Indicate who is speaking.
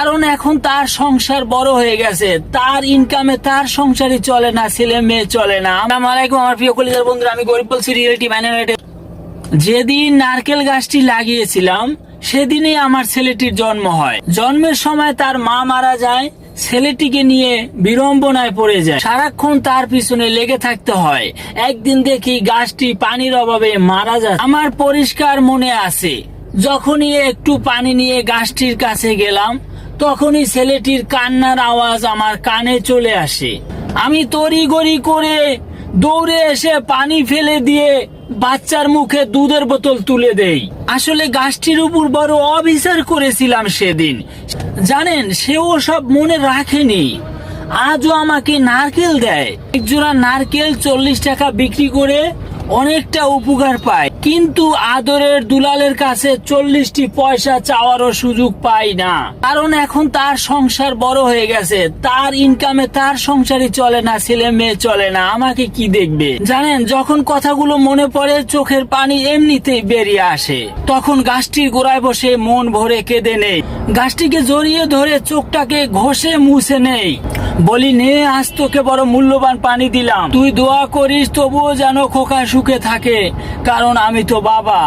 Speaker 1: কারণ এখন তার সংসার বড় হয়ে গেছে, তার ইনকামে তার সংসারই চলে না, ছেলে মেয়ে চলে না। আসসালামু আলাইকুম আমার প্রিয় কলিজার বন্ধুরা, আমি গরিব বলছি রিয়েলিটি ম্যানেজার। যেদিন নারকেল গাছটি লাগিয়েছিলাম সেদিনই আমার ছেলেটির জন্ম হয়। জন্মের সময় তার মা মারা যায়, ছেলেটিকে নিয়ে বিড়ম্বনায় পড়ে যায়। সারাক্ষণ তার পিছনে লেগে থাকতে হয়। একদিন দেখি গাছটি পানির অভাবে মারা যায়। আমার পরিষ্কার মনে আছে, যখনই একটু পানি নিয়ে গাছটির কাছে গেলাম তখনই ছেলেটির কান্নার আওয়াজ আমার কানে চলে আসে। আমি তড়িঘড়ি করে দৌড়ে এসে পানি ফেলে দিয়ে বাচ্চার মুখে দুধের বোতল তুলে দেই। আসলে গাছটির উপর বড় অবিচার করেছিলাম সেদিন। জানেন, সেও সব মনে রাখেনি, আজও আমাকে নারকেল দেয়। একজোড়া নারকেল 40 টাকা বিক্রি করে অনেকটা উপকার পায়, কিন্তু আদরের দুলালের কাছে 40টি পয়সা চাওয়ারও সুযোগ পাই না। কারণ এখন তার সংসার বড় হয়ে গেছে, তার ইনকামে তার সংসারই চলে না, ছেলে মেয়ে চলে না। আমাকে কি দেখবে? জানেন, যখন কথাগুলো মনে পড়ে চোখের পানি এমনিতেই বেরিয়ে আসে। তখন গাছটির গোড়ায় বসে মন ভরে কেঁদে নেই, গাছটিকে জড়িয়ে ধরে চোখটাকে ঘষে মুছে নেই, বলি নে আজ তোকে বড় মূল্যবান পানি দিলাম, তুই দোয়া করিস তবুও যেন খোকা সুখে থাকে, কারণ আমি তো বাবা।